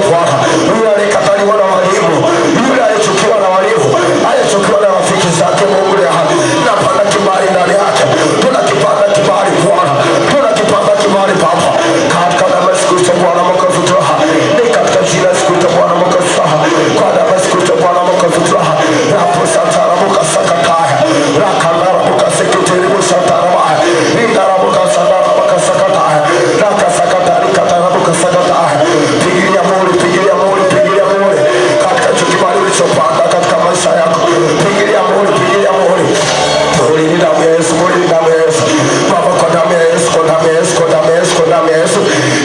Bwana. Yule aliyekataliwa na walimu, yule aliyechukiwa na walimu, aliyechukiwa na rafiki zake, Mungu leo napanda kibali ndani yake. Tunakipanda kibali Bwana, tunakipanda kibali Baba, katika damu ya Yesu Kristo Bwana mkafuturaha, ni katika jina la Yesu Kristo Bwana mkafuturaha, kwa damu ya Yesu Kristo Bwana mkafuturaha. Rapo satara mkasakataya, rakandara mkaseketeri mshatarabaya, indara mkasandara mkasakataya, rakasakatari katara mkasakataya. Pigilia muri, pigilia muri, pigilia muri katika kibali ulichopanda katika maisha yako. Pigilia muri, pigilia muri. Muri ni damu ya Yesu, muri ni damu ya Yesu Baba, kwa damu ya Yesu, kwa damu ya Yesu, kwa damu ya Yesu, kwa damu ya Yesu.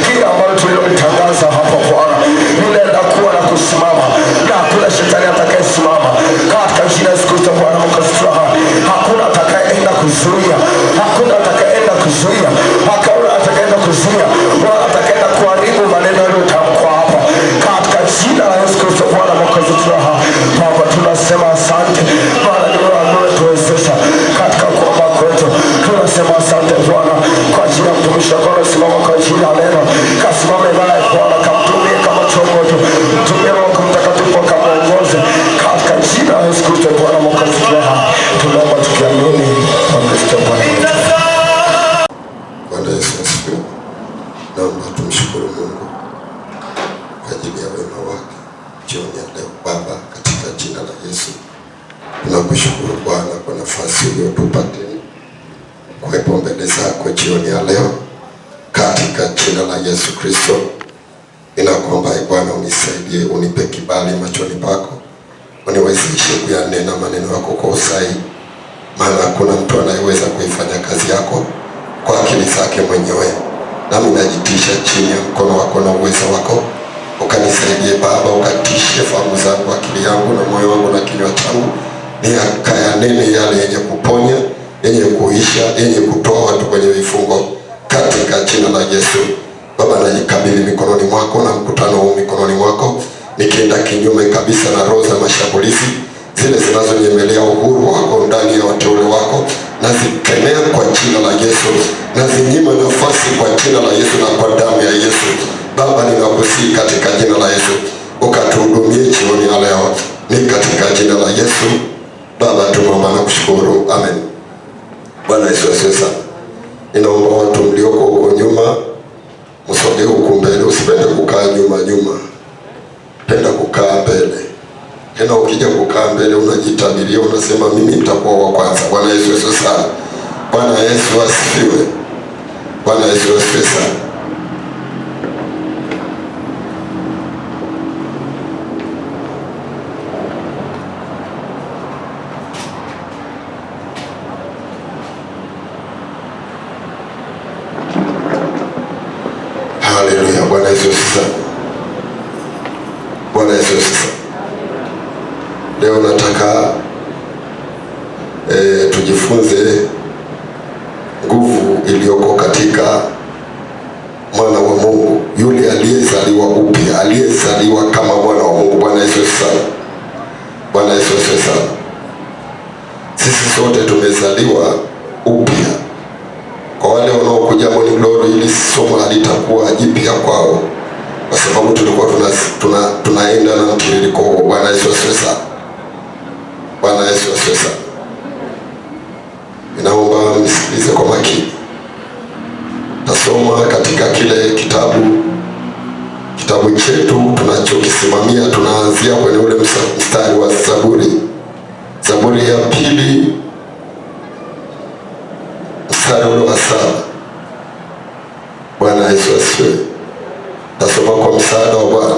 Kila ambalo tulilolitangaza hapa Bwana linaenda kuwa na kusimama, na hakuna shetani atakayesimama katika jina la Yesu Kristo Bwana mkafuturaha. Hakuna atakayeenda kuzuia, hakuna atakayeenda kuzuia, hakuna atakayeenda kuzuia wala atakayeenda kuharibu maneno yaliyotamkwa hapa katika jina la Yesu Kristo Bwana mkafuturaha. Baba, tunasema asante Bwana, ni wewe umetuwezesha katika kuomba kwetu. Tunasema asante Bwana kwa ajili ya mtumishi wako anasimama kwa ajili ya neno. Kasimame naye Bwana, kamtumie kama chombo tu, mtumie Roho Mtakatifu akamuongoze katika jina la Yesu Kristo Bwana mkafuturaha. Tunaomba tukiamini kwa Kristo Bwana. Bwana Yesu asifiwe. Naomba tumshukuru Mungu kwa ajili ya wema wake jioni ya leo. Baba, katika jina la Yesu tunakushukuru Bwana kwa nafasi uliyotupa kuwepo mbele zako jioni ya leo. Katika jina la Yesu Kristo ninakuomba Bwana unisaidie, unipe kibali machoni pako, uniwezeshe kuyanena maneno yako kwa usahihi, maana hakuna mtu anayeweza kuifanya kazi yako kwa akili zake mwenyewe. Nami najitisha chini ya mkono wako na uwezo wako, ukanisaidie Baba, ukatishe fahamu zangu, akili yangu na moyo wangu na kinywa changu, nikayanene yale yenye kuponya, yenye kuisha, yenye kutoa watu kwenye vifungo katika jina la Yesu. Baba, najikabidhi mikononi mwako na mkutano huu mikononi mwako, nikienda kinyume kabisa na roho za mashambulizi zile zinazonyemelea uhuru wako ndani ya wateule wako, nazikemea kwa jina la Yesu, nazinyima nafasi kwa jina la Yesu na kwa damu ya Yesu. Baba, ninakusihi katika jina la Yesu ukatuhudumie jioni ya leo, ni katika jina la Yesu Baba tumeomba na kushukuru, amen. Bwana Yesu asifiwe sana. Ninaomba watu mlioko huko nyuma msogee huku mbele, usipende kukaa nyuma, penda kukaa mbele. Tena ukija kukaa mbele unajitabiria, unasema mimi nitakuwa wa kwanza. Bwana Yesu asifiwe sana. Bwana Yesu asifiwe. Bwana Yesu asifiwe sana. Haleluya. Bwana Yesu asifiwe. Bwana Yesu asifiwe. Leo nataka tujifunze nguvu iliyoko katika mwana wa Mungu, yule aliyezaliwa upya, aliyezaliwa kama mwana wa Mungu. Bwana Yesu asifiwe. Bwana Yesu asifiwe sana. Sisi sote tumezaliwa upya. Kwa wale wanaokuja Morning Glory, ili somo halitakuwa jipya kwao, kwa sababu tulikuwa tunaenda na mtiririko huo. Bwana Yesu asifiwe sana. Bwana Yesu asifiwe sana. Ninaomba mnisikilize kwa makini. Tasoma katika kile kitabu chetu tunachokisimamia. Tunaanzia kwenye ule mstari wa Zaburi ya pili, mstari ule wa 7. Bwana Yesu asifiwe. Tasoma kwa msaada wa Bwana.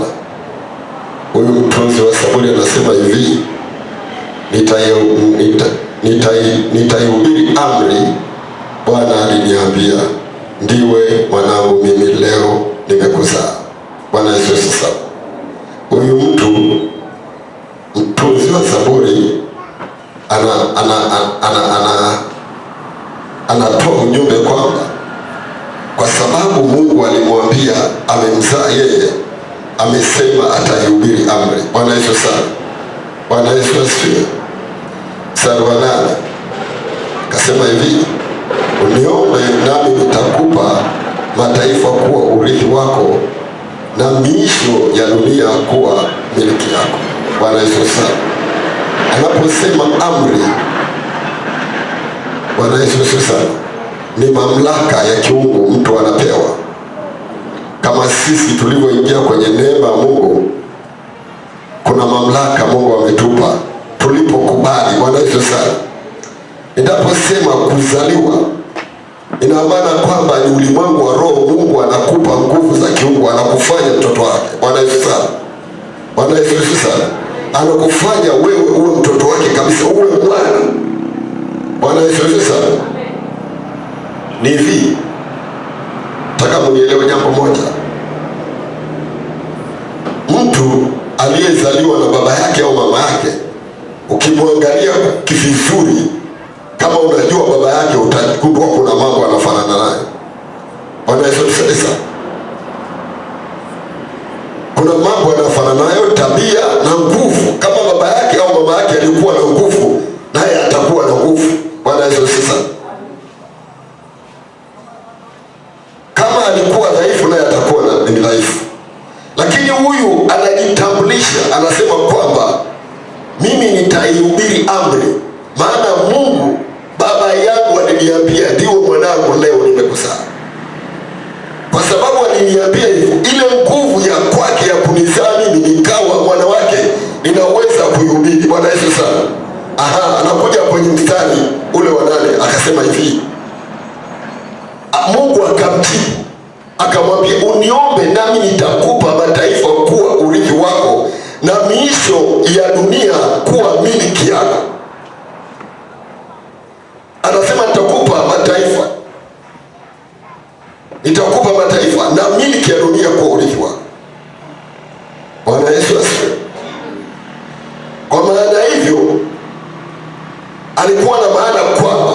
Huyu mtunzi wa Zaburi anasema hivi: nitaihubiri amri, Bwana aliniambia, ndiwe mwanangu, mimi leo nimekuzaa. Bwana Yesu asifiwe. Huyu mtunzi wa Zaburi anatoa ujumbe kwamba kwa sababu Mungu alimwambia, amemzaa yeye, amesema ataihubiri amri. Bwana Yesu sana. Bwana Yesu asifiwe. Mstari wa 8 akasema hivi: uniombe nami nitakupa mataifa kuwa urithi wako, na miisho ya dunia kuwa miliki yako. Bwana Yesu sana. Anaposema amri, Bwana Yesu sana, ni mamlaka ya kiungu mtu anapewa. Kama sisi tulivyoingia kwenye neema ya Mungu, kuna mamlaka Mungu ametupa tulipokubali. Bwana Yesu sana. Ninaposema kuzaliwa, ina maana kwamba ni ulimwengu wa roho. Mungu anakupa nguvu za kiungu, anakufanya mtoto wake. Bwana Yesu sana. Bwana Yesu sana. Anakufanya wewe uwe mtoto wake kabisa, uwe mwana. Bwana Yesu sana. Ni hivi, nataka mnielewe jambo moja. Mtu aliyezaliwa na baba yake au mama yake, ukimwangalia kivizuri, kama unajua baba yake, utagundua kuna mambo anafanana naye. Bwana Yesu sana. Kuna mambo anafanana nayo, tabia na nguvu. Kama baba yake au mama yake alikuwa na nguvu, naye atakuwa na nguvu. Bwana Yesu sana. Kama alikuwa dhaifu, naye atakuwa ni dhaifu. Lakini huyu anajitambulisha, anasema kwamba mimi nitaihubiri amri, maana Mungu baba yangu aliniambia ndiwe mwanangu, leo nimekuzaa. Kwa sababu aliniambia hivyo, ile nguvu ya kwake ya kunizaa mimi nikawa mwana wake, ninaweza kuihubiri. Bwana Yesu sana. Anakuja kwenye mstari ule wa 8, akasema hivi, Mungu akamjibu akamwambia, uniombe nami nitakupa mataifa kuwa urithi wako na miisho ya dunia kuwa miliki yako. Anasema nitakupa mataifa, nitakupa mataifa na miliki ya dunia kuwa urithi wako. Bwana Yesu asifiwe. Kwa maana hivyo, alikuwa na maana kwamba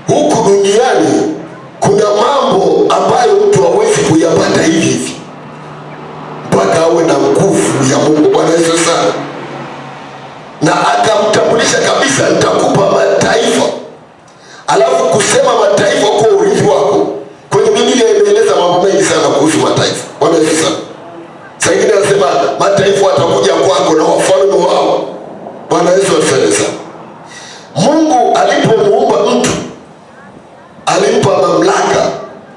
huku duniani kuna mambo ambayo mtu hawezi kuyapata hivi hivi, mpaka awe na nguvu ya Mungu. Bwana Yesu sana. Na akamtambulisha kabisa, nitakupa mataifa. Alafu kusema mataifa kwa urithi wako, kwenye Biblia imeeleza mambo mengi sana kuhusu mataifa. Bwana Yesu sana. Saa ingine anasema mataifa watakuja kwako na wafalme wao. Bwana Yesu sana. Mungu alipomuumba mtu alimpa mamlaka,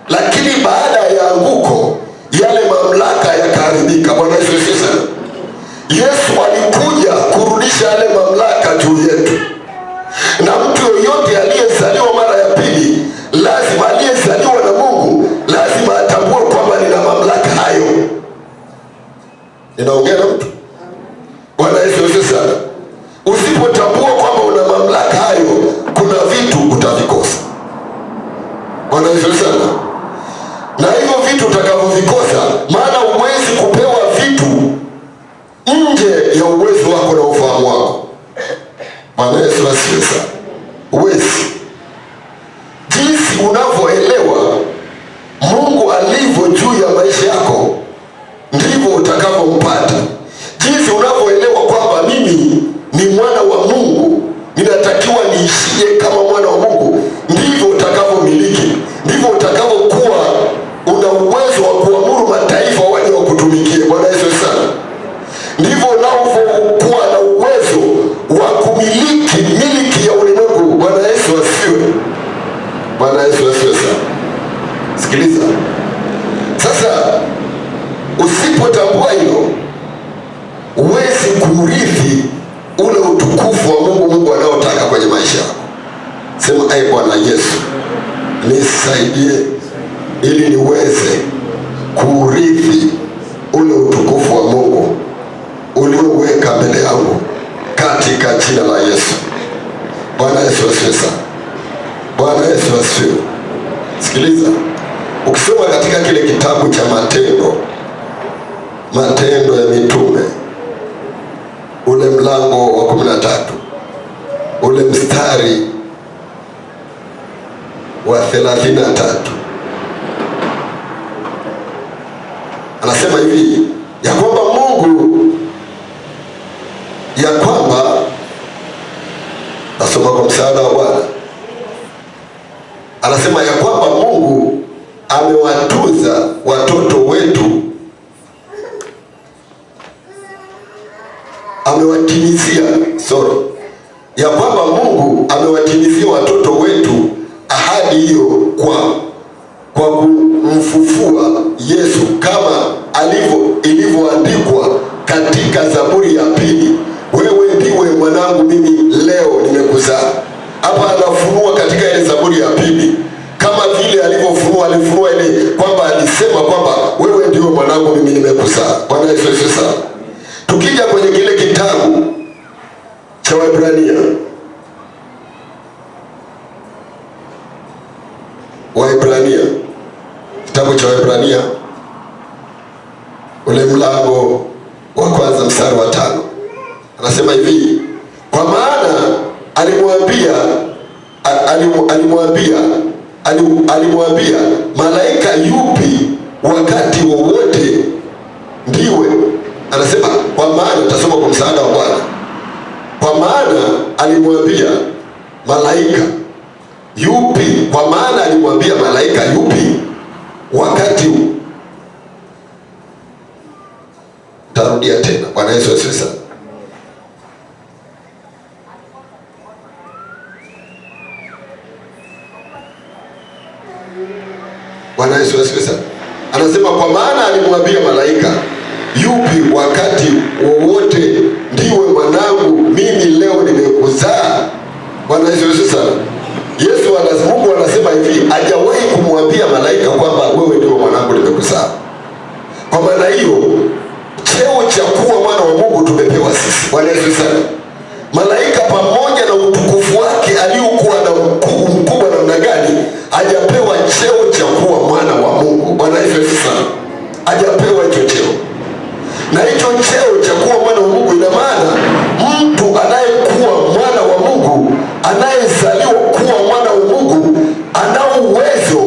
lakini baada ya anguko yale mamlaka yakaharibika. Bwana Yesu sana. Yesu alikuja kurudisha yale mamlaka juu yetu, na mtu yoyote aliyezaliwa mara ya pili, lazima, aliyezaliwa na Mungu lazima atambue kwamba nina mamlaka hayo. Ninaongea na mtu. Bwana Yesu sana. Usipotambua kwamba una mamlaka hayo, kuna vitu utavikosa. Bwana Yesu sana. Na hivyo vitu utakavyovikosa, maana huwezi kupewa vitu nje ya uwezo wako na ufahamu wako. Bwana Yesu asifiwe sana. Huwezi. Jinsi unavyoelewa Mungu alivyo juu ya maisha yako, ndivyo utakavyompata. Jinsi unavyoelewa kwamba mimi ni mwana wa Mungu, ninatakiwa niishie kama mwana wa Mungu, ndivyo utakavyomiliki, ndivyo utakavyokuwa una uwezo wa kuamuru mataifa waje wakutumikie. Bwana Yesu sana. Ndivyo unavyokuwa na uwezo wa kumiliki miliki ya ulimwengu. Bwana Yesu asifiwe. Bwana Yesu asifiwe sana. Sikiliza. Sasa usipotambua hilo, huwezi kurithi ule utukufu wa Mungu, Mungu anaotaka kwenye maisha yako. Sema, Bwana Yesu, nisaidie ili niweze kurithi ule utukufu wa Mungu ulioweka mbele yangu, katika jina la Yesu. Bwana Yesu asifiwe sana. Bwana Yesu asifiwe. Sikiliza, ukisoma katika kile kitabu cha Matendo ya Mitume, ule mlango wa 13, ule mstari wa 33, anasema hivi ya kwamba Mungu, ya kwamba, nasoma kwa msaada wa Bwana, anasema ya kwamba Mungu amewatuza watoto wetu amewatimizia ya kwamba Mungu amewatimizia watoto wetu ahadi hiyo kwa kumfufua Yesu, kama ilivyoandikwa katika Zaburi ya 2, wewe ndiwe mwanangu, mimi leo nimekuzaa. Hapa anafunua katika ile Zaburi ya 2 kama vile alifunua ile kwamba alisema kwamba wewe ndiwe mwanangu, mimi nimekuzaa. Bwana Yesu asifiwe sana. Tukija kwenye kile kitabu cha Waebrania, kitabu cha Waebrania ule mlango wa 1 mstari wa 5, anasema hivi: kwa maana alimwambia malaika yupi wakati wowote ndiwe. Anasema kwa maana, utasoma kwa msaada wa Bwana. Kwa maana alimwambia malaika yupi, kwa maana alimwambia malaika yupi wakati. Tarudia tena. Bwana Yesu asifiwe sana. Bwana Yesu asifiwe sana. Anasema kwa maana alimwambia malaika yupi wakati wowote, ndiwe mwanangu, mimi leo nimekuzaa. Bwana Yesu asifiwe sana. Mungu anasema hivi, hajawahi kumwambia malaika kwamba wewe ndiwe mwanangu, nimekuzaa. Kwa maana hiyo cheo cha kuwa mwana wa Mungu tumepewa sisi. Bwana Yesu sana. Malaika pamoja na utukufu wake aliokuwa na mkubwa namna gani, hajapewa cheo cha kuwa mwana wa Mungu. Bwana Yesu sana. Hajapewa hicho cheo. Na hicho cheo cha kuwa mwana wa Mungu, ina maana mtu anayekuwa mwana wa Mungu, anayezaliwa kuwa mwana wa Mungu, ana uwezo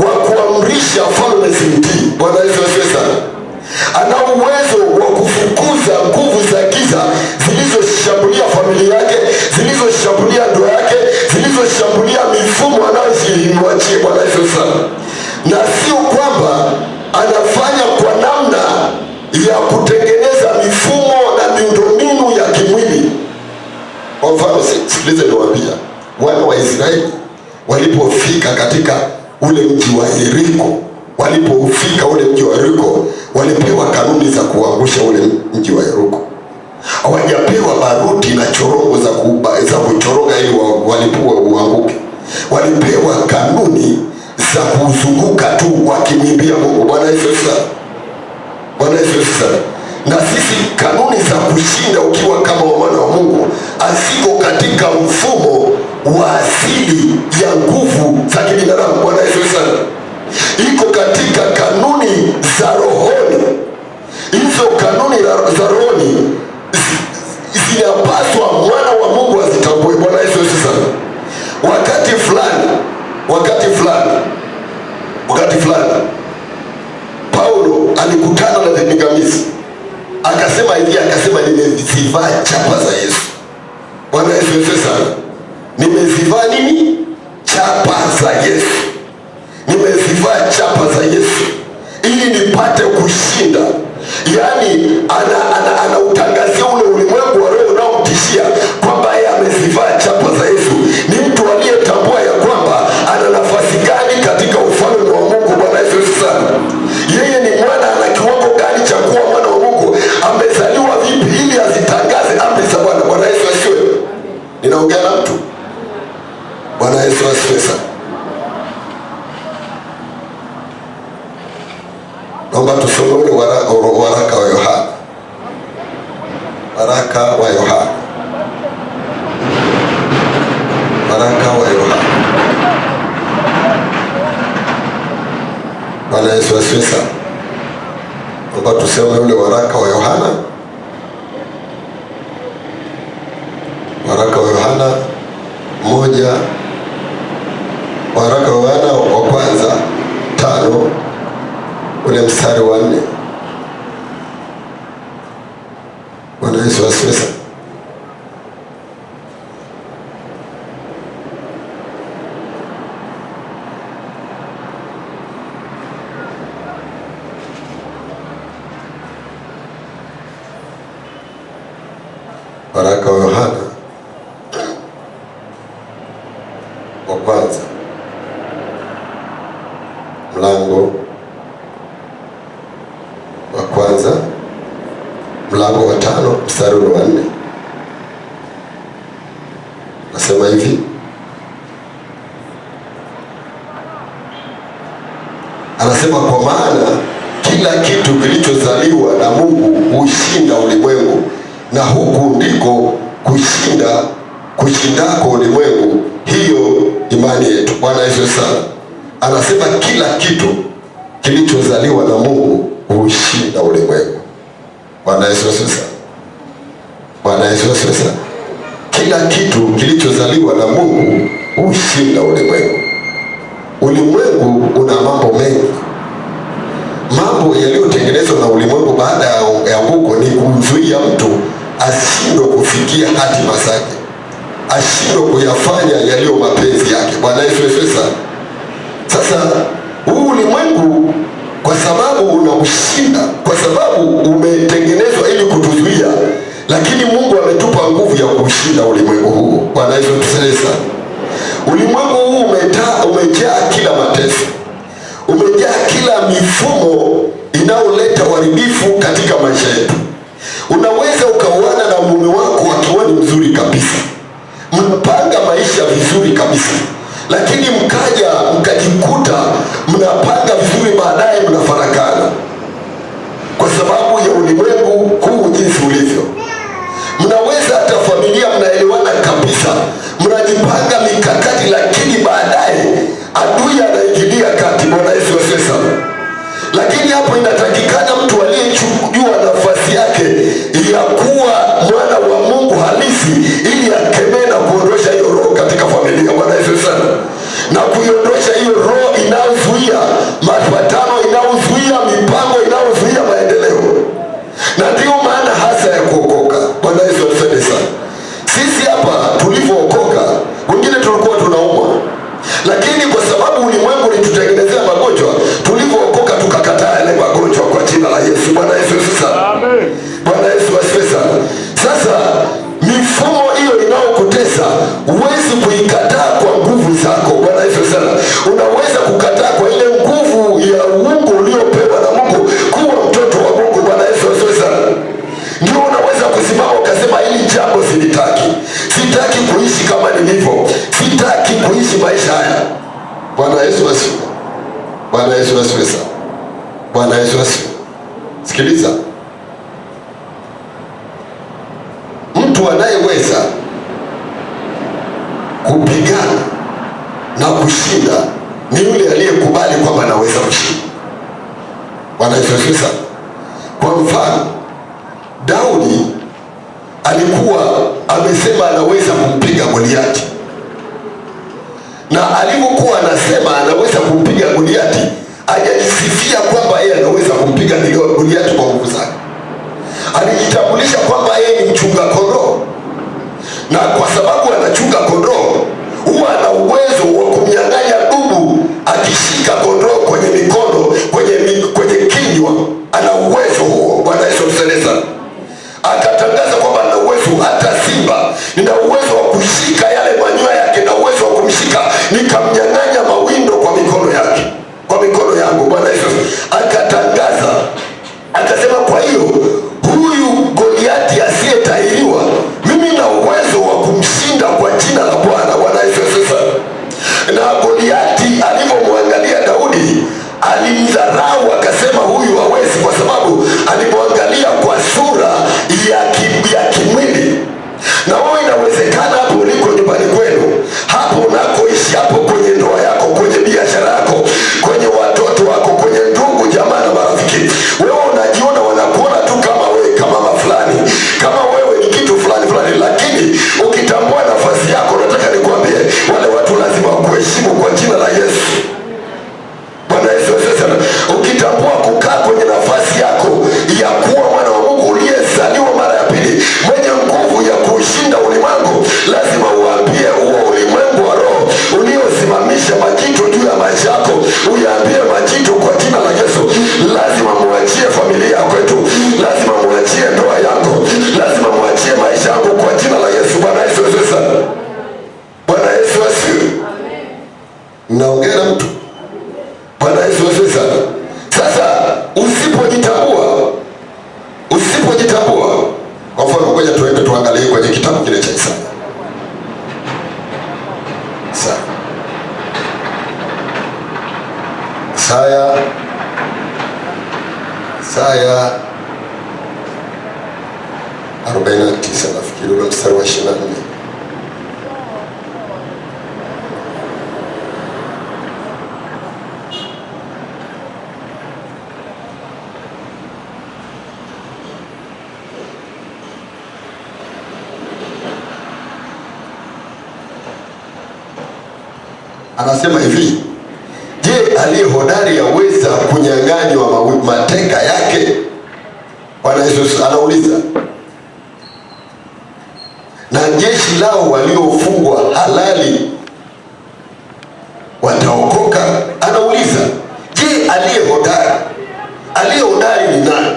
wa kuamrisha falme zimtii. Bwana Yesu sana. Ana uwezo wa kufukuza nguvu za giza zilizoshambulia familia yake, zilizoshambulia ndoa yake, zilizoshambulia mifumo anayoziwachia. Bwana Yesu sana. Na sio kwamba anafanya kwa namna ya kutengeneza mifumo na miundombinu ya kimwili. Kwa mfano, sikilize niwaambia, wana wa Israeli walipofika katika ule mji wa Yeriko, walipewa kanuni za kuangusha ule mji wa Yeriko. Hawajapewa baruti na chorongo za kuchoroga ili walipue uanguke. Walipewa kanuni za kuzunguka tu wakimwimbia Mungu. Bwana Yesu sana. Bwana Yesu sana. Na sisi kanuni za kushinda ukiwa kama mwana wa Mungu asiko katika mfumo wa asili ya nguvu za kibinadamu. Bwana Yesu sana. Iko katika kanuni za rohoni. Hizo kanuni za rohoni zinapaswa mwana wa Mungu azitambue. Bwana Yesu sana. Wakati fulani Paulo alikutana na vipingamizi, akasema nimezivaa chapa za Yesu. Bwana Yesu sana. Nimezivaa nini? Chapa za Yesu. Nimezivaa chapa za Yesu ili nipate kushinda. Yaani anautangazia ule ulimwengu wa roho unaomtishia kwamba yeye amezivaa chapa za Yesu. Ni mtu aliyetambua ya kwamba ana nafasi gani katika ufalme wa Mungu. Bwana Yesu sana. Yeye ni mwana, ana kiwango gani cha kuwa mwana wa Mungu, amezaliwa vipi ili azitangaze amri za Bwana. Bwana Yesu asifiwe. Ninaongea na mtu. Bwana Yesu asifiwe sana. Naomba tusome ule waraka wa Yohana. Waraka wa Yohana. Bwana Yesu asifiwe sana. Naomba tusome ule waraka wa Yohana. Waraka wa Yohana 1. Waraka wa Yohana wa kwanza 5 ule mstari wa 4. Bwana Yesu asifiwe sana. Waraka wa Yohana wa kwanza mlango wa kwanza mlango wa 5 mstari wa 4 nasema hivi: anasema, kwa maana kila kitu kilichozaliwa na Mungu hushinda ulimwengu, na huku ndiko kushindako ulimwengu, hiyo imani yetu. Bwana Yesu sana. Anasema kila kitu kilichozaliwa na Mungu hushinda ulimwengu. Bwana Yesu sana. Bwana Yesu sana. Kila kitu kilichozaliwa na Mungu hushinda ulimwengu. Ulimwengu una mambo mengi. Mambo yaliyotengenezwa na ulimwengu baada ya anguko ni kumzuia mtu ashindwe kufikia hatima zake, ashindwe kuyafanya yaliyo mapenzi yake. Bwana Yesu sana. Sasa huu ulimwengu kwa sababu unaushinda, kwa sababu umetengenezwa ili kutuzuia, lakini Mungu ametupa nguvu ya kushinda ulimwengu huu. Bwana Yesu sana. Ulimwengu huu umejaa kila mateso, umejaa kila mifumo inayoleta uharibifu katika maisha yetu. Unaweza ukaoana na mume wako akiwa ni mzuri kabisa, mpanga maisha vizuri kabisa, lakini mkajikuta mnapanga vizuri, baadaye mnafarakana kwa sababu ya ulimwengu huu jinsi ulivyo. Mnaweza hata familia mnaelewana kabisa, mnajipanga mikakati, lakini baadaye adui anaingilia kati. Bwana Yesu sana. Lakini hapo inatakikana mtu aliyejua nafasi yake ya kuwa mwana wa Mungu halisi, ili akemee na kuondosha hiyo roho katika familia. Bwana Yesu sana. Na kuiondosha hiyo roho inayozuia mapatano, inayozuia mipango, inayozuia maendeleo. Na ndio maana hasa ya kuokoka. Bwana Yesu sana. Sisi hapa tulivyookoka, wengine tulikuwa tunaumwa, lakini kwa sababu ulimwengu ulitutengenezea magonjwa, tulivyookoka tukakataa yale magonjwa kwa jina la Yesu. Bwana Yesu sana. Amen. Bwana Yesu sana. Sasa mifumo hiyo inayokutesa huwezi kuikataa kwa nguvu zako. Bwana Yesu sana. Unaweza kukataa kwa ile nguvu ya uungu uliopewa na Mungu, kuwa mtoto wa Mungu. Bwana Yesu sana. Ndio unaweza kusimama ukasema, hili jambo silitaki, sitaki kuishi kama nilivyo, sitaki kuishi maisha haya. Bwana Yesu asifiwe. Bwana Yesu asifiwe sana. Bwana Yesu asifiwe. Sikiliza, mtu anayeweza kupigana na kushinda ni yule aliyekubali kwamba anaweza kushinda. Bwana Yesu asifiwe sana. Kwa mfano, Daudi alikuwa amesema anaweza kumpiga Goliati, na alipokuwa anasema anaweza kumpiga Goliati, hajajisifia kwamba yeye anaweza kumpiga Goliati kwa nguvu zake. Alijitambulisha kwamba yeye ni mchunga kondoo, na kwa sababu anachunga kondoo, huwa ana uwezo wa kumnyang'anya dubu akishika kondoo kwenye mikono, kwenye kinywa. Ana uwezo huo. Bwana Yesu sana. Akatangaza kwamba ana uwezo, hata simba nina uwezo wa kushika yale manyoya yake, na uwezo wa kumshika nikamnyang'anya mawindo kwa mikono yake, kwa mikono yangu. Bwana Yesu akatangaza, akasema, kwa hiyo huyu Goliati asiyetahiriwa, mimi na uwezo wa kumshinda kwa jina la Bwana. Bwana Yesu sana. Na Goliati alipomwangalia Daudi alimdharau, akasema huyu hawezi, kwa sababu alimwangalia kwa sura ya kimwili. Na wewe inawezekana hapo uliko nyumbani kwenu, hapo unakoishi, hapo kwenye ndoa yako, kwenye biashara yako, kwenye watoto wako, kwenye ndugu jamaa na marafiki, wewe unajiona wanakuona tu kama wewe kama fulani, kama wewe ni kitu fulani fulani, lakini ukitambua nafasi yako, nataka nikwambie wale watu lazima wakuheshimu kwa jina la Yesu. Bwana Yesu sana. Ukitambua kukaa kwenye nafasi yako ya kuwa mwana wa Mungu uliyezaliwa mara ya pili, mwenye nguvu ya kushinda ulimwengu, lazima uambie huo ulimwengu wa roho uliosimamisha majito juu ya maisha yako, uyaambie majito kwa jina la Yesu, lazima muachie familia yako, lazima muachie ndoa yako, lazima muachie maisha yako kwa Isaya 49 nafikiri ule mstari wa 24. Anasema hivi, je, aliye hodari yaweza kunyang'anywa mateka yake? Bwana Yesu anauliza. Na jeshi lao waliofungwa halali wataokoka? Anauliza. Je, aliye hodari? Aliye hodari ni nani?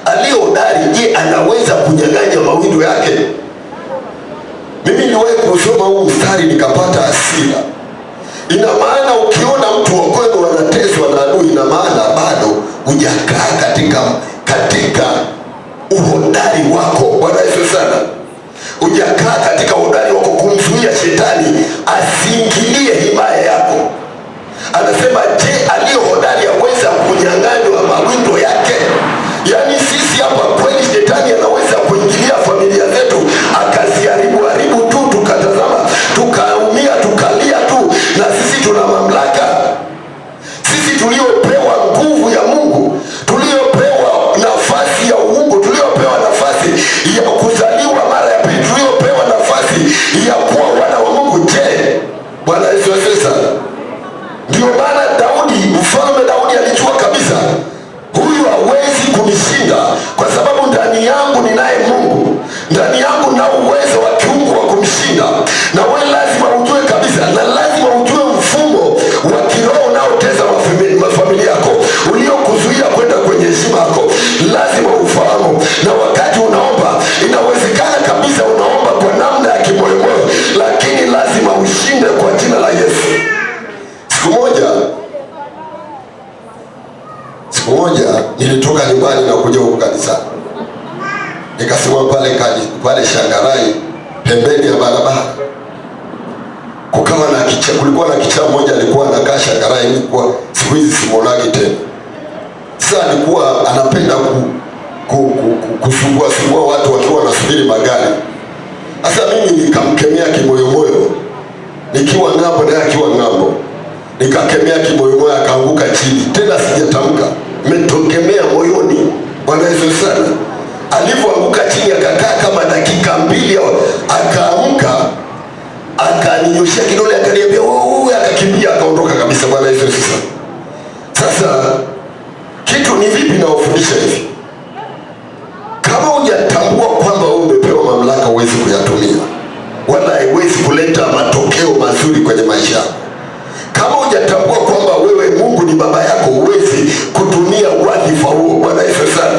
Aliye hodari, je, anaweza kunyang'anya mawindo yake? Mimi niliwahi kusoma huu mstari nikapata hasira. Ina maana ukiona mtu wa kwenu anateswa na adui, ina maana bado hujakaa katika uhodari wako. Bwana Yesu sana. Hujakaa katika uhodari wako kumzuia shetani asiingilie himaya yako. Anasema, je, aliye hodari aweza kunyang'anywa mawindo yake? Yaani sisi hapa kweli shetani anaweza kuingilia familia zetu akaziharibu tu, tukatazama, tukaumia, tukalia tu, na sisi tuna mamlaka. Sisi tuliopewa nguvu ya Mungu, tuliopewa nafasi ya uungu, tuliopewa nafasi ya kuzaliwa mara ya pili, tuliopewa nafasi ya kuwa wana wa Mungu. Je, Bwana Yesu asifiwe. Ndio maana mfalme Daudi alijua kabisa, huyu hawezi kunishinda kwa sababu ndani yangu ninaye Mungu, ndani yangu na uwezo wa kiungu wa kumshinda. Na wewe lazima ujue kabisa, na lazima ujue mfumo wa kiroho unaoteza mafamilia yako, uliokuzuia kwenda kwenye heshima yako. Lazima ufahamu, na wakati unaomba, inawezekana kabisa unaomba kwa namna ya kimoyomoyo, lakini lazima ushinde kwa jina la Yesu. Siku moja nilitoka nyumbani na kuja huko kanisani. Nikasimama pale Shangarai pembeni ya barabara. Kulikuwa na kichaa mmoja alikuwa anakaa Shangarai, nilikuwa siku hizi simuonagi tena. Sasa alikuwa anapenda kusumbua watu wakiwa wanasubiri magari. Sasa mimi nikamkemea kimoyomoyo, nikiwa ng'ambo na akiwa ng'ambo. Nikakemea kimoyomoyo, akaanguka chini. Tena sijatamka, nimetokemea moyoni. Bwana Yesu sana. Alipoanguka chini akakaa kama dakika 2, akaamka, akaninyoshia kidole, akaniambia wewe, akakimbia akaondoka kabisa. Bwana Yesu sana. Sasa kitu ni vipi na ufundisha hivi? Kama hujatambua kwamba wewe umepewa mamlaka, huwezi kuyatumia, wala haiwezi kuleta matokeo mazuri kwenye maisha yako. Kama hujatambua kwamba wewe Mungu ni baba yako, huwezi kutumia wadhifa huo. Bwana Yesu sana.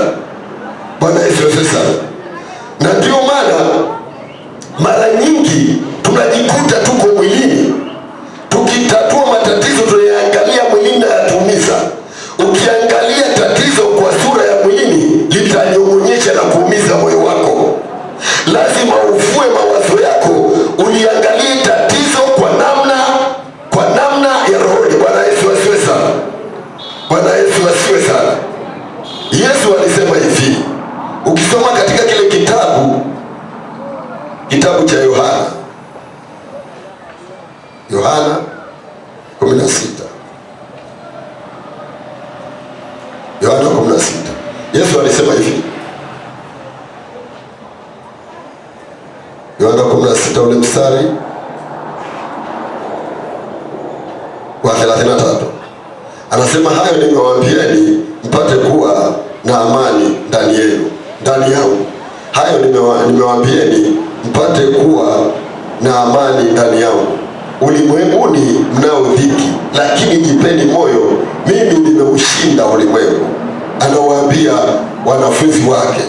Bwana Yesu sana. Na ndio maana mara nyingi tunajikuta tuko mwilini, tukitatua matatizo tunayangalia mwilini na yatuumiza. Ukiangalia tatizo kwa sura ya mwilini, litanyong'onyesha na kuumiza moyo wako. Lazima ufue mawazo yako, uliangalie tatizo kwa namna ya roho. Bwana Yesu asiwe sana. Bwana Yesu asiwe sana. Yesu alisema hivi, ukisoma katika kile kitabu cha Yohana 16. Yohana 16. Yesu alisema hivi, Yohana 16 ule mstari wa 33. Anasema, hayo nimewaambieni mpate kuwa na amani ndani yenu, ndani yangu. Hayo nimewaambieni mpate kuwa na amani ndani yangu. Ulimwenguni mnao dhiki, lakini jipeni moyo, mimi nimeushinda ulimwengu. Anawaambia wanafunzi wake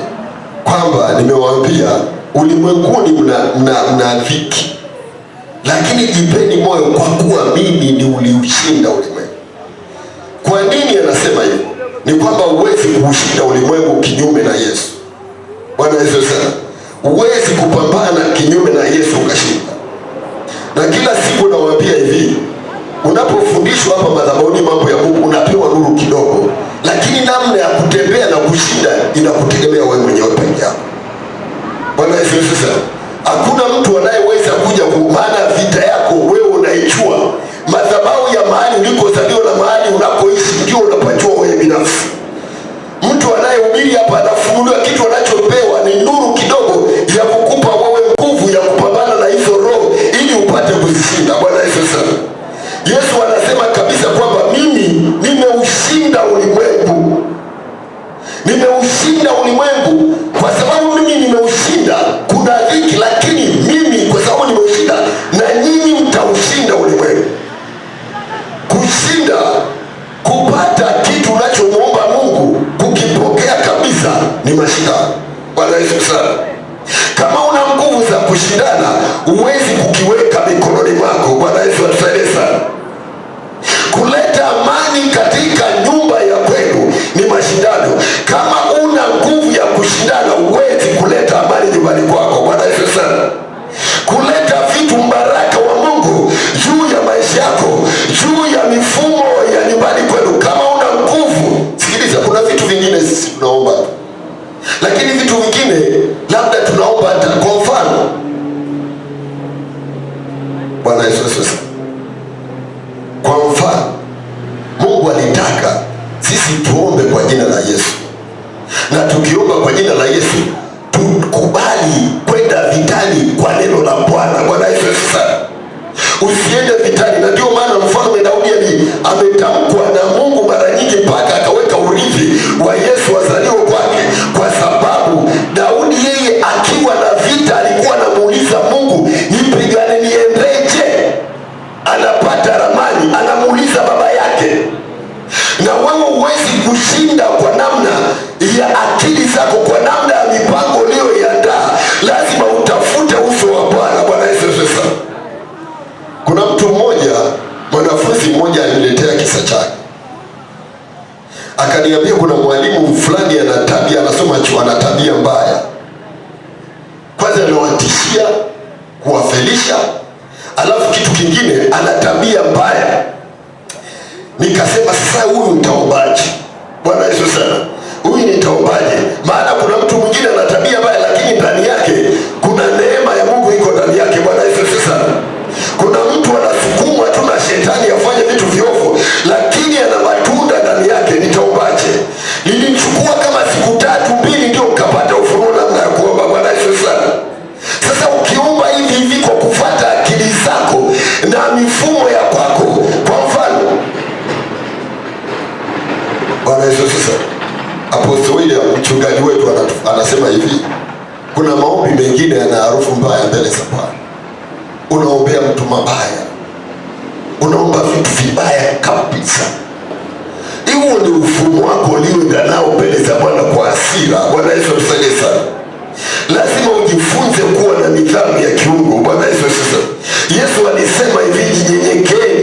kwamba nimewaambia ulimwenguni mna dhiki, lakini jipeni moyo kwa kuwa mimi niuliushinda ulimwengu. Kwa nini anasema hivyo? Ni kwamba huwezi kuushinda ulimwengu kinyume na Yesu. Bwana Yesu sana. Huwezi kupambana kinyume na Yesu ukashinda. Na kila siku nawaambia hivi, unapofundishwa hapa madhabahuni mambo ya Mungu, unapewa nuru kidogo lakini namna ya kutembea na kushinda inakutegemea wewe mwenyewe peke yako. Bwana Yesu asifiwe. Hakuna mtu anayeweza kuja, maana vita yako wewe unaichua. Madhabahu ya mahali ulikozaliwa na mahali unakoishi ndio unapajua wewe binafsi. Mtu anayehubiri hapa anafunuliwa kitu anachopewa ni nuru kidogo ya kukupa wewe nguvu ya kupambana na hizo roho ili upate kuzishinda. Bwana Yesu sana. Yesu anasema kabisa kwamba mimi nimeushinda ulimwengu. Nimeushinda ulimwengu. Kwa sababu mimi nimeushinda, kuna dhiki, lakini mimi kwa sababu nimeushinda, na nyinyi mtaushinda ulimwengu. Kushinda, kupata kitu unachomuomba Mungu, kukipokea kabisa, ni mashindano. Bwana Yesu sana. Kama una nguvu za kushindana, huwezi kukiweka mikononi mwako. Bwana Yesu atusaidie sana. Kuleta amani katika nyumba ya kwenu ni mashindano. Kama una nguvu ya kushindana, huwezi kuleta amani nyumbani kwako. Bwana Yesu sana. Kuleta vitu mbaraka wa Mungu juu ya maisha yako, juu ya mifumo ya nyumbani kwenu, kama una nguvu. Sikiliza, kuna vitu vingine sisi tunaomba, lakini vitu vingine labda tunaomba hata kwa mfano. Bwana Yesu asifiwe. Kwa mfano, Mungu alitaka sisi tuombe kwa jina la Yesu, na tukiomba kwa jina la Yesu tukubali kwenda vitani kwa neno la Bwana. Bwana Yesu sana. Usiende vitani, na ndio maana mfalme Daudi ametamkwa na Mungu mara nyingi mpaka akaweka urithi wa Yesu azaliwe kwake, kwa sababu Daudi yeye akiwa na vita alikuwa anamuuliza Mungu, nipigane niendeje? Anapata ramani, anamuuliza baba yake. Na wewe huwezi kushinda kwa namna ya akili zako, kwa namna ya mipango uliyoiandaa. Lazima utafute uso wa Bwana. Bwana Yesu sana. Kuna mtu mmoja, mwanafunzi mmoja aliniletea kisa chake. Akaniambia kuna mwalimu fulani ana tabia, anasoma chuo, ana tabia mbaya. Kwanza anawatishia kuwafelisha, alafu kitu kingine ana tabia mbaya. Nikasema sasa huyu nitaombaje? Bwana Yesu sana. Huyu nitaombaje? Maana kuna mtu mwingine ana tabia mbaya, lakini ndani yake kuna neema ya Mungu iko ndani yake. Bwana Yesu sana. Kuna mtu anasukumwa tu na shetani afanye vitu viovu, lakini ana matunda ndani yake. Nitaombaje? Nilichukua kama siku 3-2 ndio ukapata ufunuo namna ya kuomba. Bwana Yesu sana. Sasa ukiomba hivi hivi kwa kufuata akili zako na mifumo ya kwako, kwa mfano, Bwana Yesu sana. Apostle William mchungaji wetu anasema hivi, kuna maombi mengine yana harufu mbaya mbele za Bwana. Unaombea mtu mabaya, unaomba vitu vibaya kabisa. Hiyo ndio ufumo wako ulioenda nao mbele za Bwana kwa hasira. Bwana Yesu atusaidie sana. Lazima ujifunze kuwa na nidhamu ya kiungo. Bwana Yesu asifiwe. Yesu alisema hivi,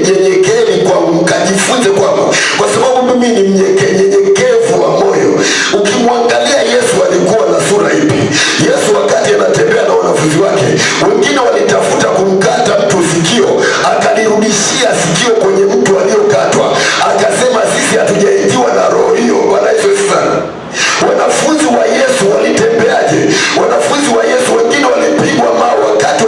nyenyekeeni kwangu mkajifunze kwangu, kwa sababu mimi ni mnyenyekevu wa moyo. Ukimwangalia Yesu alikuwa na sura ipi? Yesu wakati anatembea na wanafunzi wake, wengine walitafuta kumkata mtu sikio, akalirudishia sikio kwenye mtu aliyokatwa, akasema sisi hatujaitiwa na roho hiyo. Bwana Yesu sana. Wanafunzi wa Yesu walitembeaje? Wanafunzi wa Yesu wengine walipigwa mawe wakati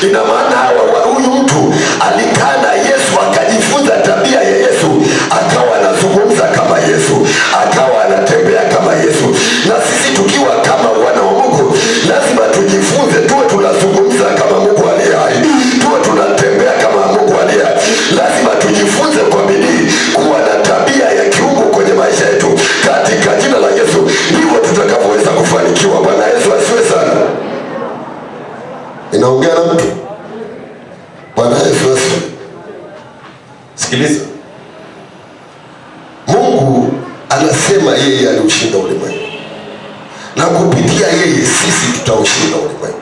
Ina maana huyu mtu alikaa na Yesu akajifunza tabia ya Yesu, akawa anazungumza kama Yesu, akawa anatembea kama Yesu. Na sisi tukiwa kama wana wa Mungu lazima tujifunze, tuwe tunazungumza kama Mungu aliye hai, tuwe tunatembea kama Mungu aliye hai. Lazima tujifunze kwa bidii kuwa na tabia ya kiungu kwenye maisha yetu, katika jina la Yesu. Ndivyo tutakavyoweza kufanikiwa. Bwana Yesu asiwe sana. Inaongea na mtu. Bwana Yesu asiwe. Sikiliza, Mungu anasema yeye aliushinda ulimwengu, na kupitia yeye sisi tutaushinda ulimwengu.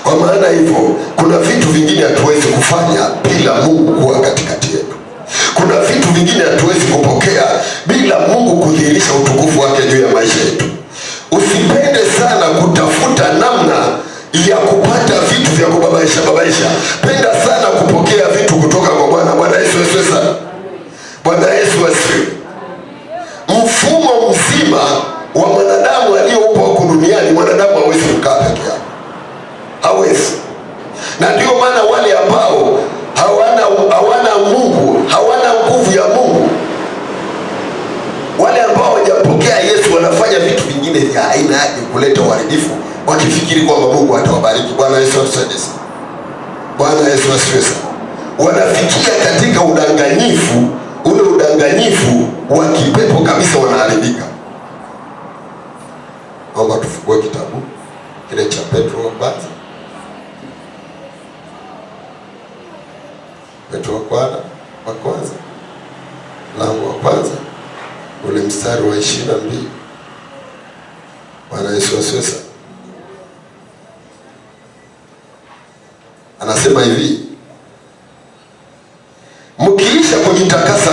Kwa maana hivyo, kuna vitu vingine hatuwezi kufanya bila Mungu kuwa katikati yetu. Kuna vitu vingine hatuwezi kupokea bila Mungu kudhihirisha utukufu wake juu ya maisha yetu. Usipende sana kutafuta namna ya kupata vitu vya kubabaisha. Penda sana kupokea vitu kutoka kwa Bwana. Bwana Yesu asifiwe sana. Bwana Yesu asifiwe. Mfumo mzima wa mwanadamu aliyeupa huku duniani, mwanadamu hawezi kukaa peke yake, hawezi. Na ndio maana wale ambao hawana Mungu, hawana nguvu ya Mungu, wale ambao hawajapokea Yesu wanafanya vitu vingine vya aina yake kuleta uharibifu, wakifikiri kwamba Mungu atawabariki. Bwana Yesu asifiwe. Bwana Yesu asifiwe sana. Wanafikia katika udanganyifu, ule udanganyifu wa kipepo kabisa, wanaharibika. Naomba tufungue kitabu kile cha Petro wa kwanza. Petro wa kwanza mlango wa kwanza ule mstari wa 22. Bwana Yesu asifiwe sana. Anasema hivi: mkiisha kujitakasa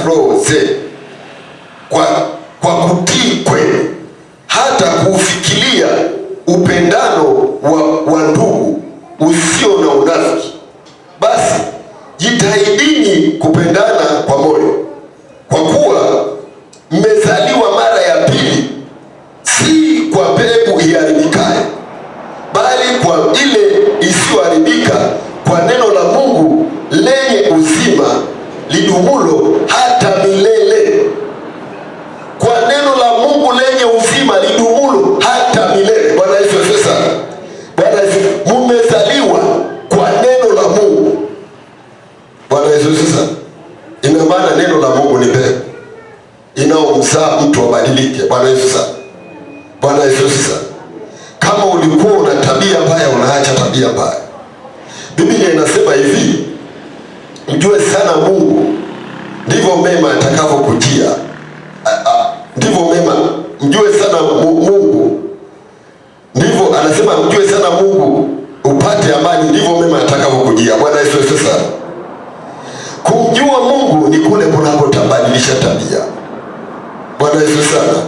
roho zenu kwa kutii kwenu, hata kufikiria upendano wa ndugu usio na unafiki, basi jitahidini kupendana kwa moyo, kwa kuwa mmezaliwa mara ya pili, si kwa mbegu iharibikayo, bali kwa ile isiyoharibika, kwa neno la Mungu lenye uzima lidumulo hata milele. Kwa neno la Mungu lenye uzima lidumulo hata milele. Bwana Yesu asifiwe sana. Bwana Yesu, mmezaliwa kwa neno la Mungu. Bwana Yesu asifiwe sana. Ina maana neno la Mungu ni mbegu inaomzaa mtu abadilike. Bwana Yesu sana. Bwana Yesu asifiwe sana. Kama ulikuwa una tabia mbaya, unaacha tabia mbaya. Biblia inasema hivi: mjue sana Mungu, ndivyo mema atakavyokujia. Ndivyo mema, mjue sana Mungu, ndivyo anasema mjue sana Mungu upate amani, ndivyo mema atakavyokujia. Bwana Yesu asifiwe sana. Kumjua Mungu ni kule kunakotabadilisha tabia. Bwana Yesu sana.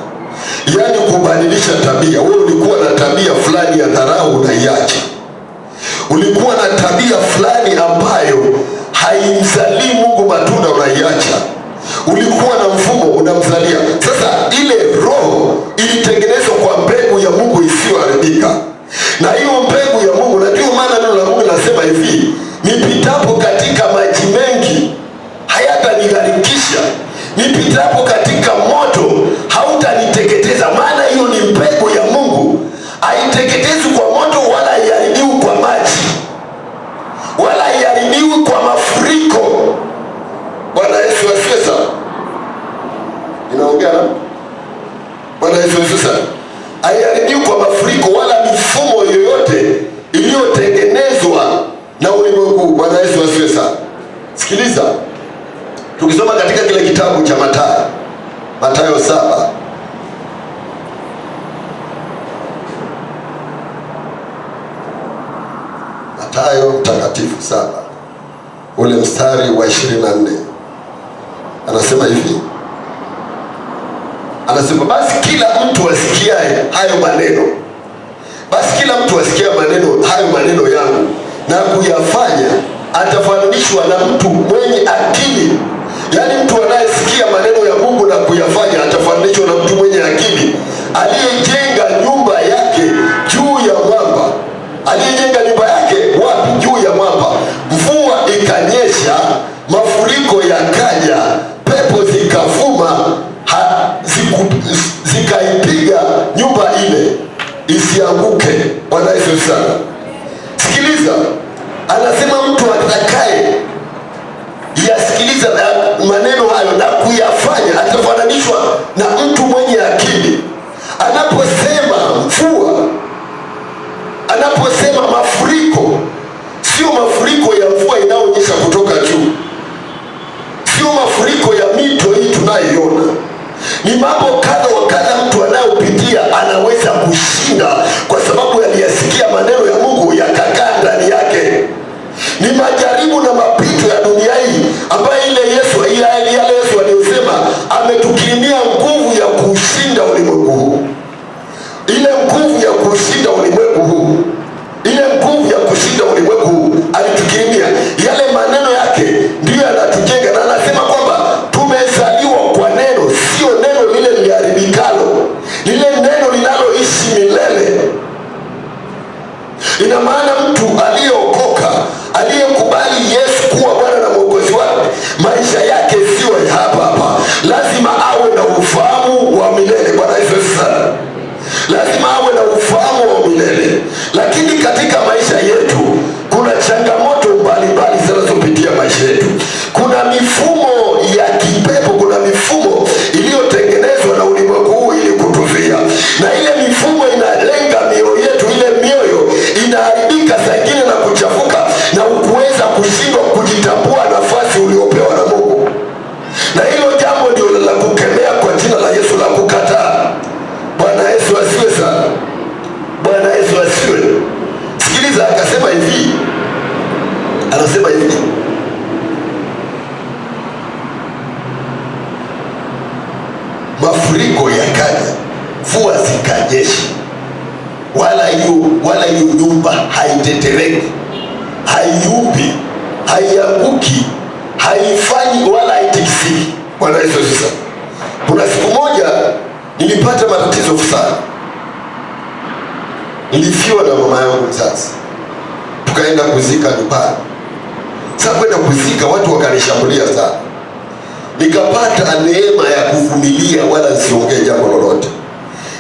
Yaani kubadilisha tabia. Wewe ulikuwa na tabia fulani ya dharau, unaiacha. Ulikuwa na tabia fulani ambayo haimzalii Mungu matunda, unaiacha. Ulikuwa na mfumo unamzalia. Sasa ile roho ilitengenezwa kwa mbegu ya Mungu isiyoharibika, na hiyo mbegu ya Mungu, na ndio maana neno la Mungu linasema hivi: nipitapo katika maji mengi hayatanigharikisha, nipitapo katika moto hautaniteketeza. Maana hiyo ni mbegu ya Mungu, haiteketezwi kwa moto, wala haiharibiwi kwa maji, wala haiharibiwi kwa mafuriko. Bwana Yesu asifiwe sana. Inaongea na Bwana Yesu asifiwe sana. Haiharibiwi kwa mafuriko wala mifumo yoyote iliyotengenezwa na ulimwengu. Bwana Yesu asifiwe sana. Sikiliza, tukisoma katika kile kitabu cha Mathayo 7, Mathayo mtakatifu 7 ule mstari wa 24, anasema hivi: anasema basi kila mtu asikiaye hayo maneno, hayo maneno yangu na kuyafanya atafananishwa na mtu mwenye akili. Yaani mtu anayesikia maneno ya Mungu na kuyafanya atafananishwa na mtu mwenye akili aliyejenga nyumba yake juu ya mwamba, aliyejenga nyumba yake wapi? Juu ya mwamba. Mvua ikanyesha, mafuriko yakaja, pepo zikavuma, zikaipiga nyumba ile isianguke. Bwana Yesu sana. Sikiliza, anasema mtu atakaye yasikiliza maneno hayo na kuyafanya atafananishwa na mtu mwenye akili. Anaposema mvua, anaposema mafuriko, sio mafuriko ya mvua inayoonyesha kutoka juu, sio mafuriko ya mito hii tunayoiona. Ni mambo kadha wa kadha mtu anayopitia anaweza kushinda kwa sababu aliyasikia maneno ya Mungu yakakaa ndani yake. Ni majaribu na mapito ya dunia hii ambayo yale Yesu aliyosema ametukirimia nguvu ya kushinda ulimwengu huu. Ile nguvu ya kushinda ulimwengu huu, ile nguvu ya kushinda ulimwengu huu alitukirimia. Yale maneno yake ndiyo yanatujenga, na anasema kwamba tumezaliwa kwa neno, sio neno lile liharibikalo, lile neno linaloishi milele. Ina maana mtu aliyeokoka, aliyekubali Yesu kuwa Bwana na Mwokozi wake, maisha yake sio hapa hapa, lazima awe na ufahamu wa milele. Bwana Yesu sana. Lazima awe na ufahamu wa milele. Lakini katika maisha yetu kuna changamoto mbalimbali zinazopitia maisha yetu. Kuna mifumo ya kipepo, kuna mifumo iliyotengenezwa na ulimwengu huu ili kutuvia, na ile mifumo inalenga mioyo yetu. Ile mioyo inaharibika saa ingine na kuchafuka na ukuweza kushindwa kujitambua nafasi uliopewa na Mungu, na hilo jambo ndio la kukemea kwa jina la Yesu, la kukataa. Bwana Yesu asiwe sana. Bwana Yesu asiwe. Sikiliza, akasema hivi, anasema hivi, mafuriko yakaja, mvua zikanyesha, wala hiyo nyumba haitetereki, haiyumbi, haianguki, haifanyi wala haitikisiki. Bwana Yesu asifiwe. Kuna siku moja nilipata matatizo sana. Nilifiwa na mama yangu mzazi, tukaenda kuzika nyumbani. Sasa kwenda kuzika, watu wakanishambulia sana. Nikapata neema ya kuvumilia, wala siongee jambo lolote.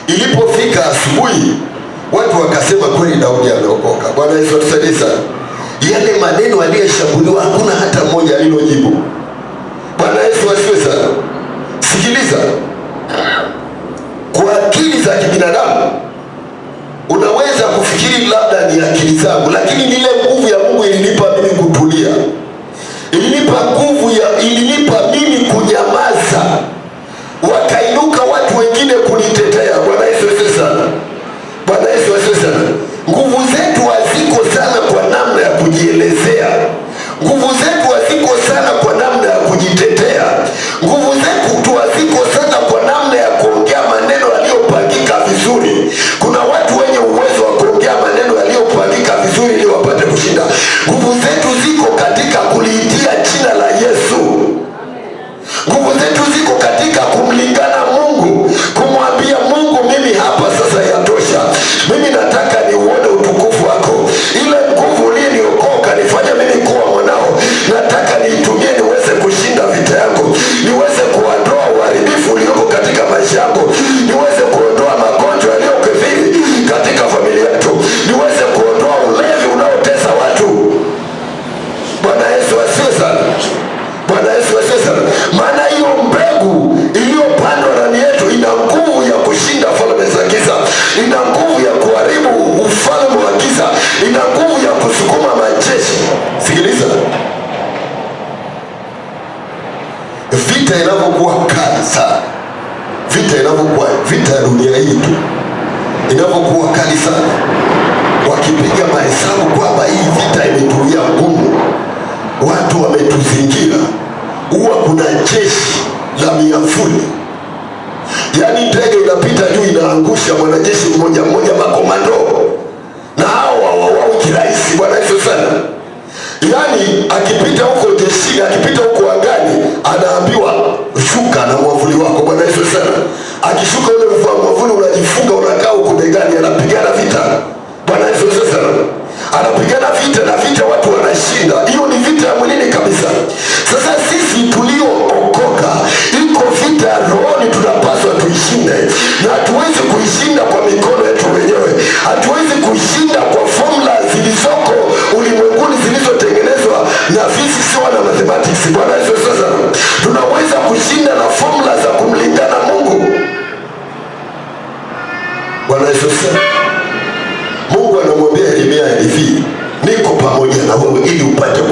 Ilipofika asubuhi, watu wakasema kweli Daudi ameokoka. Bwana Yesu atusaidie sana. Yale maneno aliyeshambuliwa hakuna hata mmoja alilojibu. Bwana Yesu asifiwe sana. Sikiliza, kwa akili za kibinadamu unaweza kufikiri labda ni akili zangu, lakini ile nguvu ya Mungu ilinipa mimi kutulia, ilinipa mimi kunyamaza. Wakainuka watu wengine kunitetea. Bwana Yesu asifiwe sana. Bwana Yesu asifiwe sana. Nguvu zetu haziko sana kwa namna ya kujielezea, nguvu zetu haziko sana kwa namna ya kujitetea, nguvu zetu haziko sana kwa namna ya kuongea maneno yaliyopangika vizuri. Kuna watu wenye uwezo wa kuongea maneno yaliyopangika vizuri ili wapate kushinda. Nguvu zetu ziko katika kuliitia jina la Yesu. Nguvu zetu ziko katika kumlingana Mungu, kumwambia Mungu, mimi hapa sasa yatosha, mimi nataka niuone utukufu wako. Ile nguvu uliyeniokoka nifanya mimi kuwa mwanao, nataka niitumie niweze kushinda vita yangu, niweze kuondoa uharibifu ulioko katika maisha yangu, niweze kuondoa magonjwa yaliyokithiri katika familia yetu, niweze kuondoa ulevi unaotesa watu. Bwana Yesu asifiwe sana. Bwana Yesu asifiwe sana. Maana hiyo mbegu iliyopandwa ndani yetu ina nguvu ya kushinda falme za giza, ina nguvu ya kuharibu ufalme wa giza, ina nguvu ya kusukuma majeshi. Sikiliza, vita inavyokuwa kali sana, vita ya dunia hii tu inavyokuwa kali sana, wakipiga mahesabu kwamba hii vita imetulia ngumu, watu wametuzingira, huwa kuna jeshi la miavuli. Yaani ndege inapita juu inaangusha mwanajeshi mmoja mmoja, makomando, na hao hawauawi kirahisi. Bwana Yesu sana. Yaani akipita huko jeshini, akipita huko angani, anaambiwa shuka na mwavuli wako. Bwana Yesu sana. Akishuka ule mwavuli unajifunga, unakaa huko begani, anapigana vita. Bwana Yesu sana.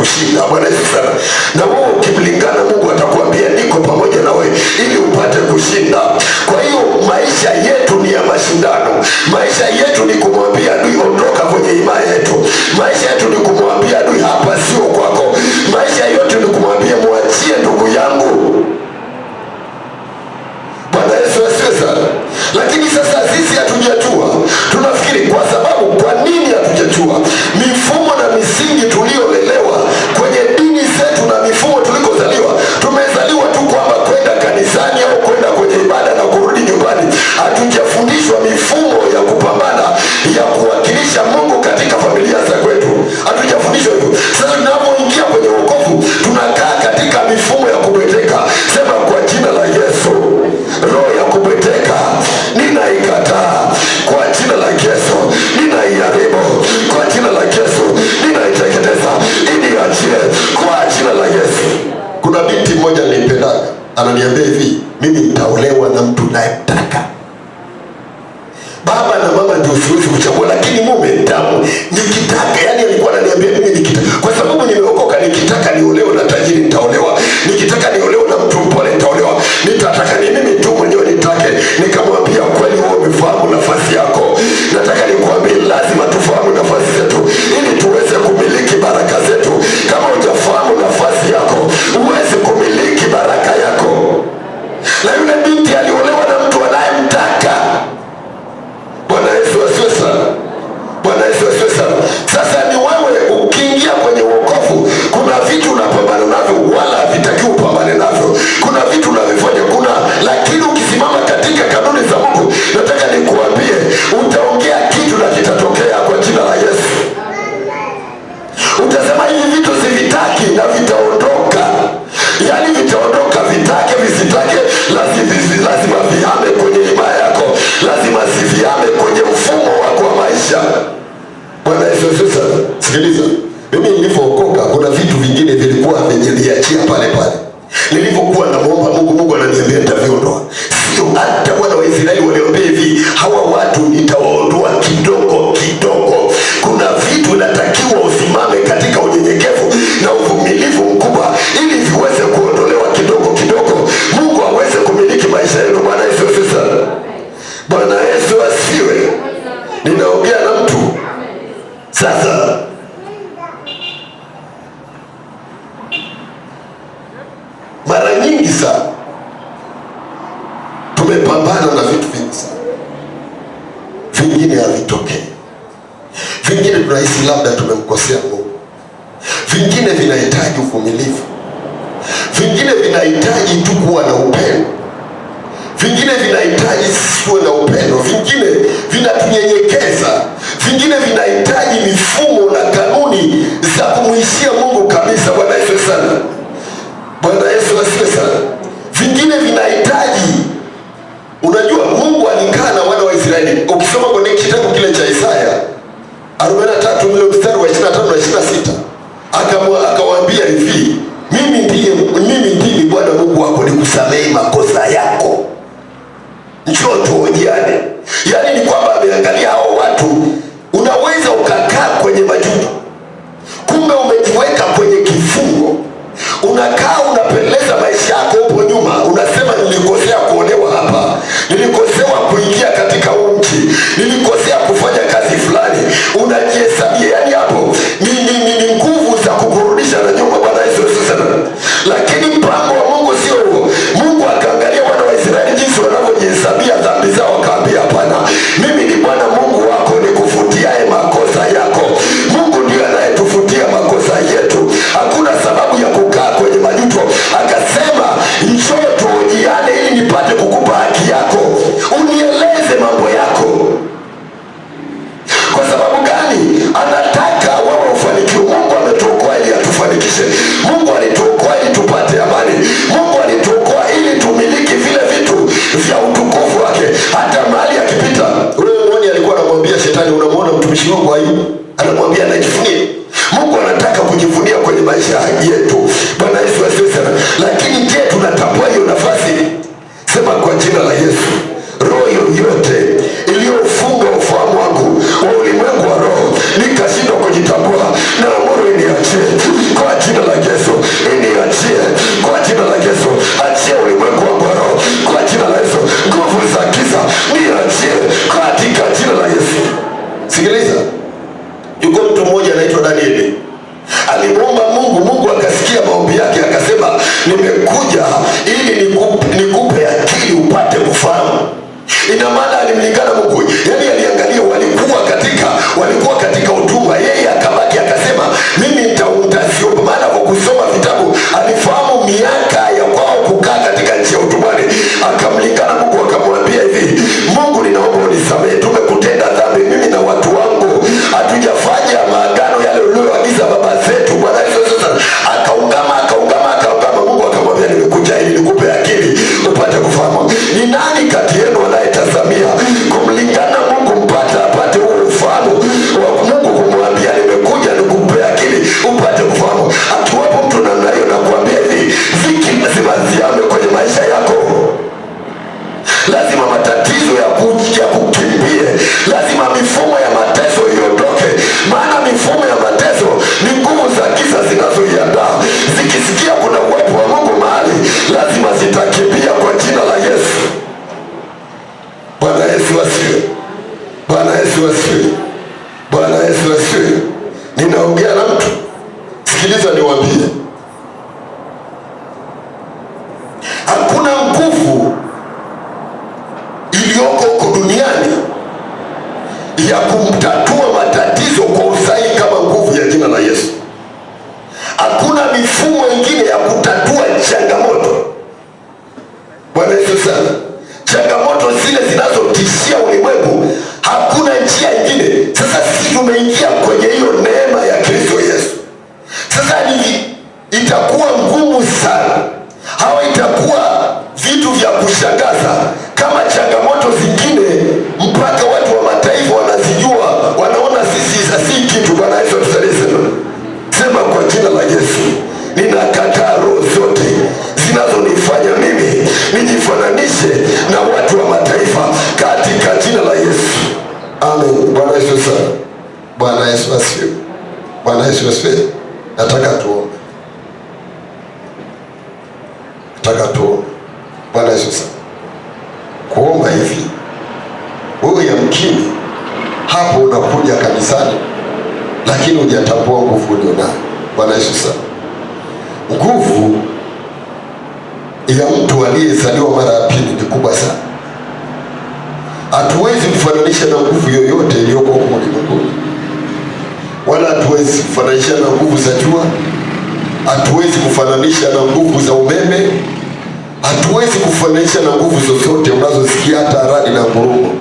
kushinda. Bwana Yesu sana. Na wewe ukimlingana Mungu atakwambia niko pamoja na wewe ili upate kushinda. Kwa hiyo maisha yetu ni ya mashindano. Maisha yetu ni kumwambia adui ondoka kwenye himaya yetu. Maisha yetu ni kumwambia adui hapa sio kwako. Maisha yetu ni kumwambia mwachie ndugu yangu. Bwana Yesu asifiwe sana. Lakini sasa sisi hatujajua. Tunafikiri kwa sababu, kwa nini hatujajua? Mifumo na misingi tuliolelewa kwenye dini zetu na mifumo tulikozaliwa, tumezaliwa tu kwamba kwenda kanisani au kwenda kwenye ibada na kurudi nyumbani. Hatujafundishwa mifumo ya kupambana, ya kuwakilisha Mungu katika familia za kwetu. Hatujafundishwa hivyo. Sasa tunapoingia kwenye wokovu, tunakaa katika mifumo ya kubweteka. Sema kwa jina la Yesu, roho ya kubweteka ninaikataa kwa jina la Yesu, ninaiharibu kwa jina la Yesu, ninaiteketeza, iniachie kwa jina la Yesu. Kuna binti mmoja nilimpendaka, ananiambia hivi, mimi nitaolewa na mtu nayemtaka. Baba na mama ndio siwezi kuchagua, lakini mume nikitaka. Yani alikuwa ananiambia mimi nikitaka, kwa sababu nimeokoka, nikitaka niolewe na tajiri nitaolewa, nikitaka niolewe na mtu mpole nitaolewa, nitataka ni mimi tu mwenyewe nitake. Nikamwambia kweli, wewe umefahamu nafasi yako. Nataka nikwambie lazima tufahamu nafasi zetu ili tuweze kumiliki baraka zetu. Kama hujafahamu nafasi yako, huwezi kumiliki baraka yako. Na yule binti aliolewa na mtu anayemtaka. Bwana Yesu asifiwe sana. Bwana Yesu asifiwe sana. Sasa ni wewe ukiingia kwenye wokovu, kuna vitu unapambana navyo wala havitaki upambane navyo. Kuna vitu unavifanya, lakini ukisimama katika kanuni za Mungu, nataka nikuambie utaongea kitu na kitatokea kwa jina la Yesu. Utasema hivi vitu sivitaki na vitaondoka. Yaani vitaondoka, vitake visitake, lazima vihame kwenye himaya yako. Lazima zivihame kwenye mfumo wako wa maisha. Bwana Yesu asifiwe sana. Sikiliza, mimi nilipookoka kuna vitu vingine vilikuwa vimeniachia pale pale. Nilipokuwa namuomba Mungu, Mungu ananiambia nitaviondoa. Sio hata wana wa Israeli waliambia hivi, hawa watu nitawaondoa kidogo kidogo. Kuna vitu natakiwa usimame katika unyenyekevu na uvumilivu mkubwa ili viweze kuondolewa kidogo kidogo, Mungu aweze kumiliki maisha yenu. Bwana Yesu asifiwe sana. Bwana Yesu asifiwe. Ninaongea na mtu sasa. Mara nyingi sana tumepambana na vitu vingi sana, vingine havitokei, vingine tunahisi labda tumemkosea Mungu, vingine vinahitaji uvumilivu, vingine vinahitaji tu kuwa na upendo, vingine vinahitaji siwe na upendo, vingine vinatunyenyekeza, vingine vinahitaji mifumo na kanuni za kumuishia Mungu kabisa. Bwana Yesu sana. Bwana Yesu asifiwe sana. Vingine vinahitaji, unajua Mungu alikaa na wana wa Israeli. Ukisoma kwenye kitabu kile cha Isaya 43 ule mstari wa 25 na 26, akawaambia hivi, mimi ndimi Bwana Mungu wako, nikusamehe makosa yako, njoo tuojiane. Yaani ni kwamba ameangalia hao watu. Unaweza ukakaa kwenye majuto, kumbe umejiweka kwenye kifungo. Unakaa unapeleza maisha yako huko nyuma, unasema nilikosea kuolewa hapa, nilikosewa kuingia katika nchi, nilikosea kufanya kazi fulani. Unajihesabia, yani hapo ni nguvu za kukurudisha na nyuma. Bwana Yesu sana. Lakini mpango wa Mungu sio huo. Mungu akaangalia wana wa Israeli jinsi wanavyojihesabia dhambi zao, akaambia hapana, mimi ni Bwana Mungu wako nikufutiaye makosa yako. Mungu ndiye anayetufutia makosa yetu. Hakuna sababu ya kukaa kwenye majuto. Akasema njoo tuojiane ili nipate kukupa haki yako, unieleze mambo yako. Kwa sababu gani? Anataka wewe ufanikiwe. Mungu ametuokoa ili atufanikishe. Mungu alituokoa ili tupate amani. Mungu alituokoa ili tumiliki vile vitu vya utukufu wake. Hata mahali akipita, ule mwoni alikuwa anamwambia shetani, unamwona mtumishi wangu Ayubu, anamwambia anajifunia. Mungu anataka kujivunia kwenye maisha yetu. Bwana Yesu asifiwe sana. Lakini je, tunatambua hiyo nafasi? Sema kwa jina la Yesu, roho yoyote iliyofunga ufahamu wangu wa ulimwengu wa roho nikashindwa kujitambua, na amuru niachie kwa Bwana Yesu asifiwe. Nataka tuombe. Bwana Yesu sana. Kuomba hivi, wewe yamkini hapo unakuja kanisani lakini hujatambua nguvu ulionayo. Bwana Yesu sana. Nguvu ya mtu aliyezaliwa mara ya pili ni kubwa sana. Hatuwezi kufananisha na nguvu yoyote iliyoko huko ulimwenguni, wala hatuwezi kufananisha na nguvu za jua, hatuwezi kufananisha na nguvu za umeme, hatuwezi kufananisha na nguvu zozote unazosikia, hata radi na ngurumo.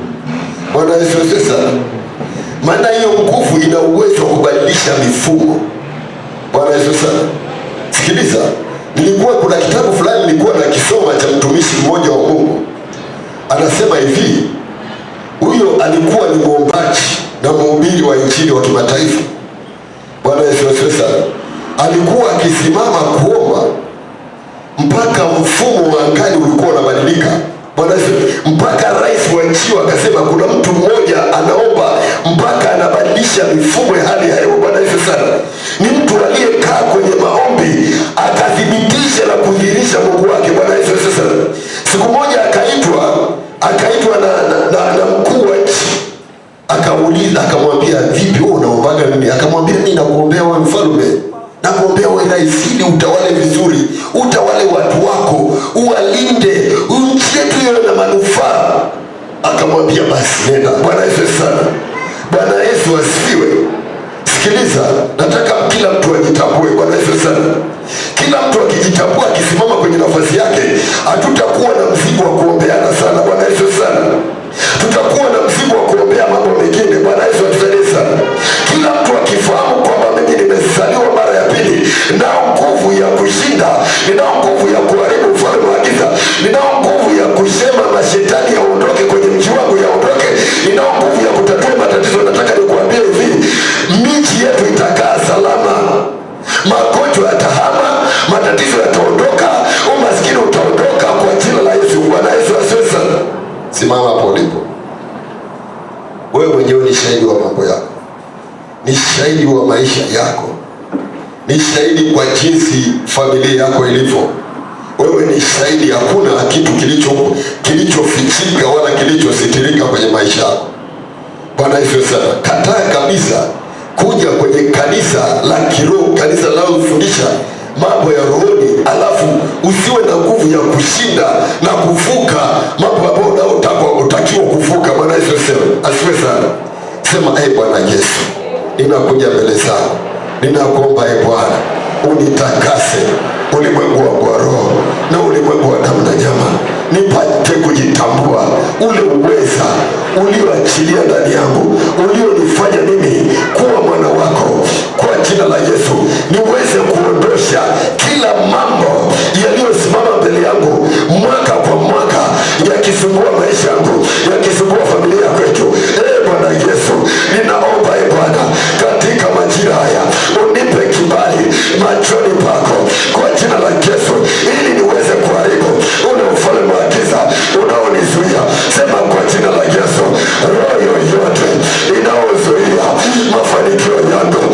Bwana Yesu asifiwe sana. Maana hiyo nguvu ina uwezo wa kubadilisha mifumo. Bwana Yesu sana. Sikiliza, kuna kitabu fulani nilikuwa nakisoma cha mtumishi mmoja wa Mungu. Anasema hivi, huyo alikuwa ni mwombaji na mhubiri wa injili wa kimataifa. Bwana Yesu asifiwe sana. Alikuwa akisimama kuomba mpaka mfumo wa angani ulikuwa unabadilika. Bwana Yesu, mpaka rais wa nchi akasema kuna mtu mmoja anaomba mpaka anabadilisha mifumo ya hali ya hewa. Bwana Yesu sana. Ni mtu aliyekaa kwenye maombi akathibitisha na kudhihirisha Mungu wake. Bwana Yesu sana. Siku moja akaitwa na mkuu wa nchi, akauliza, akamwambia, vipi wewe unaombaga nini? Akamwambia, mimi nakuombea wewe mfalme, nakuombea wewe rais, ili utawale vizuri, utawale watu wako, uwalinde, nchi yetu iwe na manufaa. Akamwambia, basi nenda. Bwana Yesu sana. Bwana Yesu asifiwe. Sikiliza, nataka kila mtu ajitambue. Bwana Yesu sana. Kila mtu akijitambua, akisimama kwenye nafasi yake, hatutakuwa na mzigo wa kuombeana sana. Bwana Yesu sana. Tutakuwa na mzigo wa kuombea mambo mengine. Bwana Yesu atusaidie sana. Kila mtu akifahamu kwamba mimi nimezaliwa mara ya pili, ninao nguvu ya kushinda, ninao nguvu ya kuharibu ufalme wa giza, ninao nguvu ya kusema mashetani yaondoke kwenye mji wangu, yaondoke, ninao nguvu ya kutatua matatizo. Nataka nikuambie hivi, miji yetu itakaa salama, magonjwa yatahama, matatizo yataondoka, umaskini utaondoka kwa jina la Yesu. Bwana Yesu asifiwe sana. Simama hapo ulipo. Wewe mwenyewe ni shahidi wa mambo yako, ni shahidi wa maisha yako, ni shahidi kwa jinsi familia yako ilivyo. Wewe ni shahidi. Hakuna kitu kilichofichika wala kilichositirika kwenye maisha yako. Bwana Yesu sana. Kataa kabisa kuja kwenye kanisa la kiroho, kanisa linalofundisha mambo ya rohoni, alafu usiwe na nguvu ya kushinda na kuvuka mambo ambayo utakiwa kuvuka. Bwana Yesu asifiwe sana. Sema, Bwana Yesu, ninakuja mbele zako, ninakuomba Bwana unitakase ulimwengu wa roho na ulimwengu wa damu na nyama, nipate kujitambua ule uweza ulioachilia ndani yangu, ulionifanya mimi kuwa mwana wako. Kwa jina la Yesu niweze kuondosha kila mambo yaliyosimama mbele yangu mwaka kwa mwaka, yakisumbua maisha yangu, yakisumbua familia yetu. Bwana Yesu, ninaomba Bwana, katika majira haya unipe kibali machoni pako kwa jina la Yesu, ili niweze kuharibu ule ufalme wa giza unaonizuia. Sema, kwa jina la Yesu, roho yoyote inayozuia mafanikio yangu,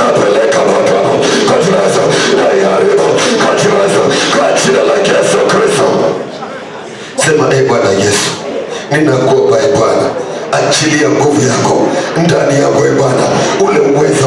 napeleka moto kwa jina la Yesu, naiharibu kwa jina la Yesu, kwa jina la Yesu Kristo. Sema Bwana Yesu, ninakuomba Bwana, achilia nguvu yako ndani yangu Bwana, ule uwezo